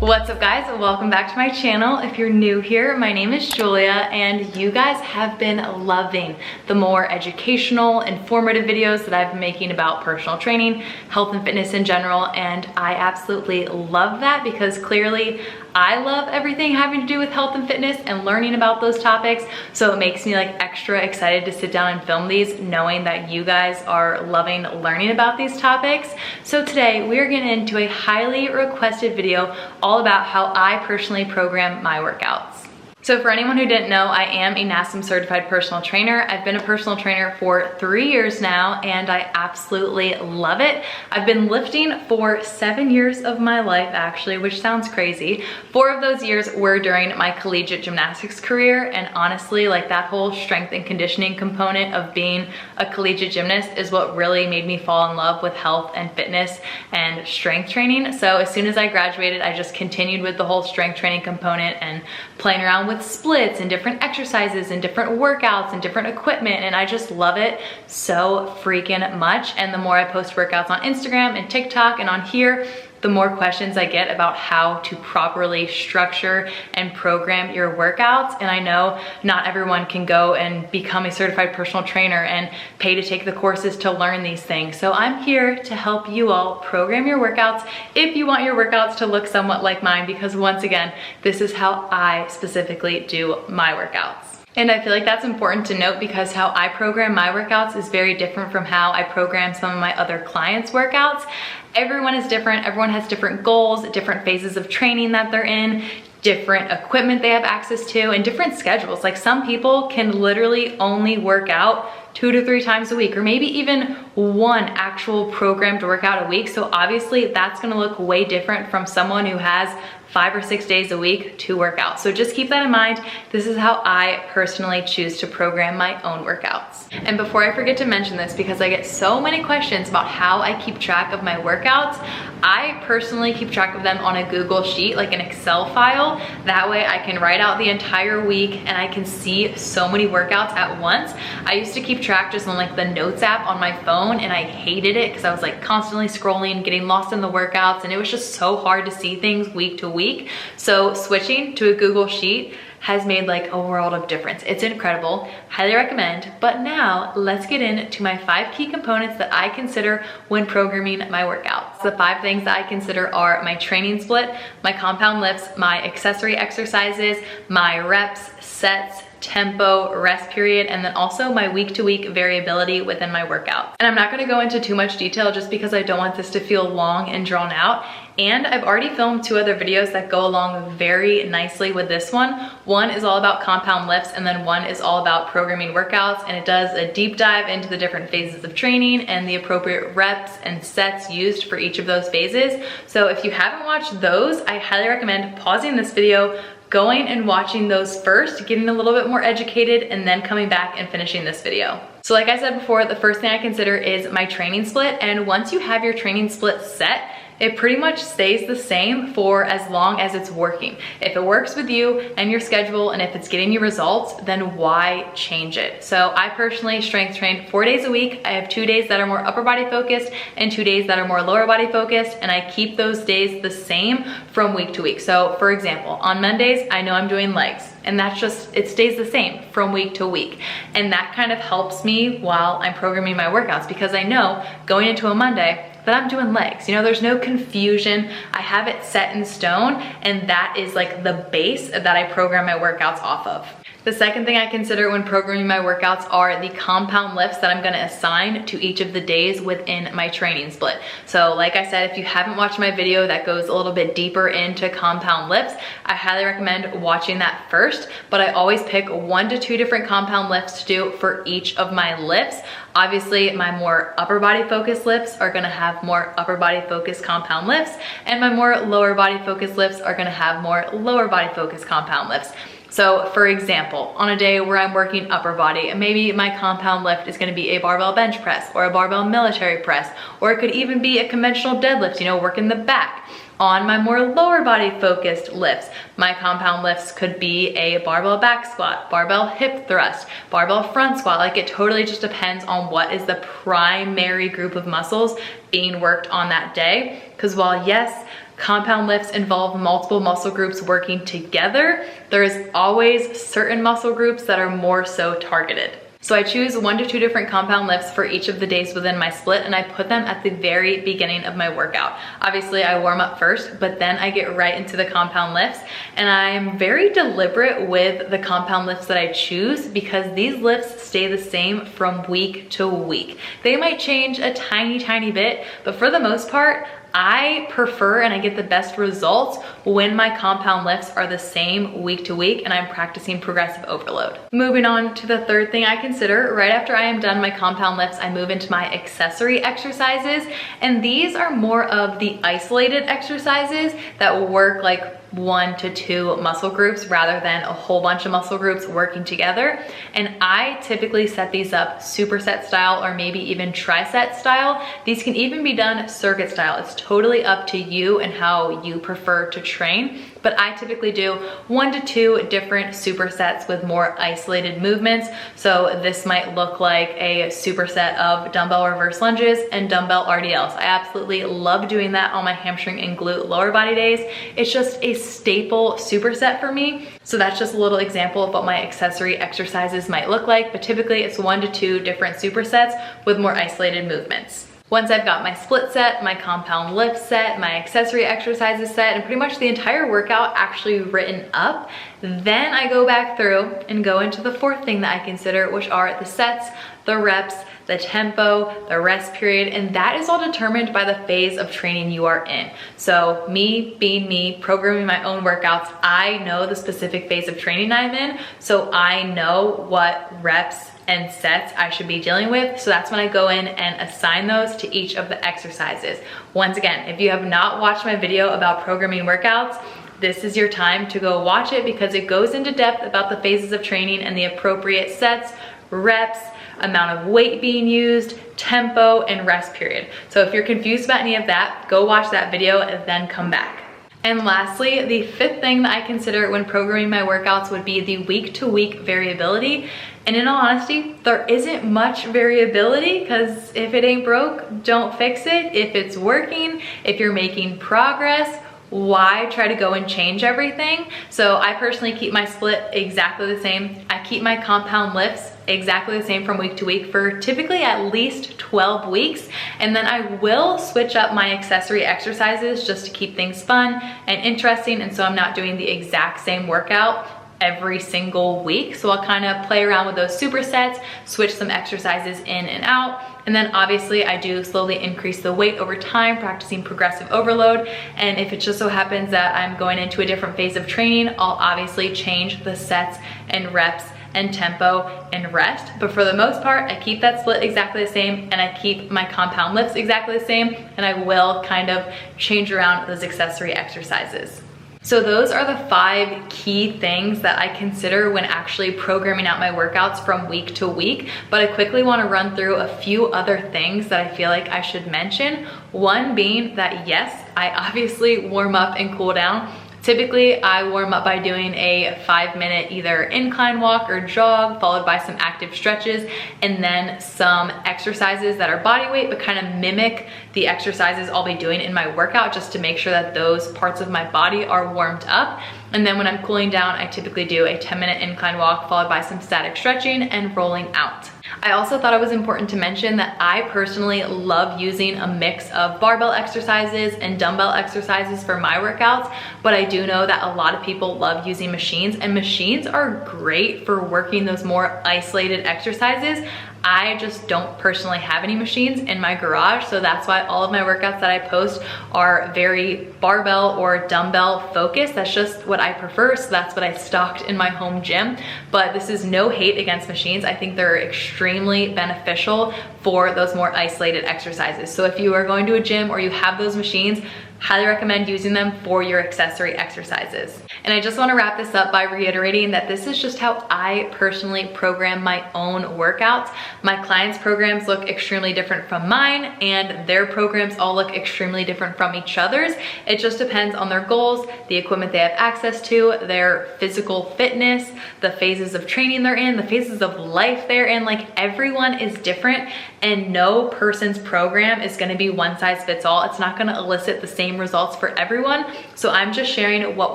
What's up guys, welcome back to my channel. If you're new here, my name is Julia and you guys have been loving the more educational, informative videos that I've been making about personal training, health and fitness in general, and I absolutely love that because clearly I love everything having to do with health and fitness and learning about those topics, so it makes me like extra excited to sit down and film these knowing that you guys are loving learning about these topics. So today we're getting into a highly requested video all about how I personally program my workouts. So for anyone who didn't know, I am a NASM certified personal trainer. I've been a personal trainer for 3 years now and I absolutely love it. I've been lifting for 7 years of my life actually, which sounds crazy. 4 of those years were during my collegiate gymnastics career, and honestly, like that whole strength and conditioning component of being a collegiate gymnast is what really made me fall in love with health and fitness and strength training. So as soon as I graduated, I just continued with the whole strength training component and playing around with splits and different exercises and different workouts and different equipment, and I just love it so freaking much. And the more I post workouts on Instagram and TikTok and on here, the more questions I get about how to properly structure and program your workouts. And I know not everyone can go and become a certified personal trainer and pay to take the courses to learn these things. So I'm here to help you all program your workouts if you want your workouts to look somewhat like mine, because once again, this is how I specifically do my workouts. And I feel like that's important to note because how I program my workouts is very different from how I program some of my other clients' workouts. Everyone is different, everyone has different goals, different phases of training that they're in, different equipment they have access to, and different schedules. Like some people can literally only work out 2 to 3 times a week, or maybe even one actual programmed workout a week. So obviously that's gonna look way different from someone who has 5 or 6 days a week to work out. So just keep that in mind. This is how I personally choose to program my own workouts. And before I forget to mention this, because I get so many questions about how I keep track of my workouts, I personally keep track of them on a Google Sheet, like an Excel file. That way I can write out the entire week and I can see so many workouts at once. I used to keep track just on like the Notes app on my phone, and I hated it because I was like constantly scrolling, getting lost in the workouts, and it was just so hard to see things week to week. So switching to a Google Sheet has made like a world of difference. It's incredible, highly recommend. But now let's get into my 5 key components that I consider when programming my workouts. The 5 things that I consider are my training split, my compound lifts, my accessory exercises, my reps, sets, tempo, rest period, and then also my week-to-week variability within my workout. And I'm not gonna go into too much detail just because I don't want this to feel long and drawn out. And I've already filmed 2 other videos that go along very nicely with this one. One is all about compound lifts, and then one is all about programming workouts, and it does a deep dive into the different phases of training and the appropriate reps and sets used for each of those phases. So if you haven't watched those, I highly recommend pausing this video, going and watching those first, getting a little bit more educated, and then coming back and finishing this video. So like I said before, the first thing I consider is my training split, and once you have your training split set, it pretty much stays the same for as long as it's working. If it works with you and your schedule, and if it's getting you results, then why change it? So I personally strength train 4 days a week. I have 2 days that are more upper body focused and 2 days that are more lower body focused, and I keep those days the same from week to week. So for example, on Mondays, I know I'm doing legs, and that's just, it stays the same from week to week. And that kind of helps me while I'm programming my workouts, because I know going into a Monday that I'm doing legs. You know, there's no confusion. I have it set in stone, and that is like the base that I program my workouts off of. The second thing I consider when programming my workouts are the compound lifts that I'm gonna assign to each of the days within my training split. So like I said, if you haven't watched my video that goes a little bit deeper into compound lifts, I highly recommend watching that first, but I always pick 1 to 2 different compound lifts to do for each of my lifts. Obviously, my more upper body focused lifts are gonna have more upper body focused compound lifts, and my more lower body focused lifts are gonna have more lower body focused compound lifts. So for example, on a day where I'm working upper body, maybe my compound lift is gonna be a barbell bench press or a barbell military press, or it could even be a conventional deadlift, you know, working the back. On my more lower body focused lifts, my compound lifts could be a barbell back squat, barbell hip thrust, barbell front squat. Like it totally just depends on what is the primary group of muscles being worked on that day. Because while yes, compound lifts involve multiple muscle groups working together, there is always certain muscle groups that are more so targeted. So I choose 1 to 2 different compound lifts for each of the days within my split, and I put them at the very beginning of my workout. Obviously I warm up first, but then I get right into the compound lifts, and I'm very deliberate with the compound lifts that I choose because these lifts stay the same from week to week. They might change a tiny bit, but for the most part, I prefer and I get the best results when my compound lifts are the same week to week and I'm practicing progressive overload. Moving on to the third thing I consider, right after I am done my compound lifts, I move into my accessory exercises, and these are more of the isolated exercises that will work like 1 to 2 muscle groups rather than a whole bunch of muscle groups working together. And I typically set these up superset style or maybe even triset style. These can even be done circuit style. It's totally up to you and how you prefer to train. But I typically do 1 to 2 different supersets with more isolated movements. So this might look like a superset of dumbbell reverse lunges and dumbbell RDLs. I absolutely love doing that on my hamstring and glute lower body days. It's just a staple superset for me. So that's just a little example of what my accessory exercises might look like, but typically it's 1 to 2 different supersets with more isolated movements. Once I've got my split set, my compound lift set, my accessory exercises set, and pretty much the entire workout actually written up, then I go back through and go into the fourth thing that I consider, which are the sets, the reps, the tempo, the rest period, and that is all determined by the phase of training you are in. So me being me, programming my own workouts, I know the specific phase of training I'm in, so I know what reps and sets I should be dealing with. So that's when I go in and assign those to each of the exercises. Once again, if you have not watched my video about programming workouts, this is your time to go watch it because it goes into depth about the phases of training and the appropriate sets, reps, amount of weight being used, tempo, and rest period. So if you're confused about any of that, go watch that video and then come back. And lastly, the fifth thing that I consider when programming my workouts would be the week-to-week variability. And in all honesty, there isn't much variability because if it ain't broke, don't fix it. If it's working, if you're making progress, why try to go and change everything? So I personally keep my split exactly the same. I keep my compound lifts exactly the same from week to week for typically at least 12 weeks. And then I will switch up my accessory exercises just to keep things fun and interesting. And so I'm not doing the exact same workout every single week. So I'll kind of play around with those supersets, switch some exercises in and out. And then obviously I do slowly increase the weight over time, practicing progressive overload. And if it just so happens that I'm going into a different phase of training, I'll obviously change the sets and reps and tempo and rest. But for the most part, I keep that split exactly the same and I keep my compound lifts exactly the same, and I will kind of change around those accessory exercises. So those are the 5 key things that I consider when actually programming out my workouts from week to week. But I quickly want to run through a few other things that I feel like I should mention. One being that yes, I obviously warm up and cool down. Typically, I warm up by doing a 5-minute either incline walk or jog, followed by some active stretches, and then some exercises that are body weight, but kind of mimic the exercises I'll be doing in my workout just to make sure that those parts of my body are warmed up. And then when I'm cooling down, I typically do a 10-minute incline walk, followed by some static stretching and rolling out. I also thought it was important to mention that I personally love using a mix of barbell exercises and dumbbell exercises for my workouts, but I do know that a lot of people love using machines, and machines are great for working those more isolated exercises. I just don't personally have any machines in my garage, so that's why all of my workouts that I post are very barbell or dumbbell focused. That's just what I prefer, so that's what I stocked in my home gym. But this is no hate against machines. I think they're extremely beneficial for those more isolated exercises. So if you are going to a gym or you have those machines, highly recommend using them for your accessory exercises. And I just want to wrap this up by reiterating that this is just how I personally program my own workouts. My clients' programs look extremely different from mine, and their programs all look extremely different from each other's. It just depends on their goals, the equipment they have access to, their physical fitness, the phases of training they're in, the phases of life they're in. Like, everyone is different, and no person's program is gonna be one size fits all. It's not gonna elicit the same results for everyone. So I'm just sharing what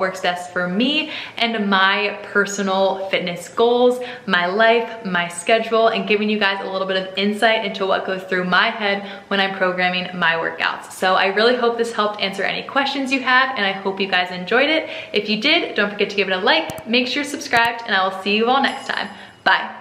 works best for me and my personal fitness goals, my life, my schedule, and giving you guys a little bit of insight into what goes through my head when I'm programming my workouts. So I really hope this helped answer any questions you have, and I hope you guys enjoyed it. If you did, don't forget to give it a like, make sure you're subscribed, and I will see you all next time. Bye.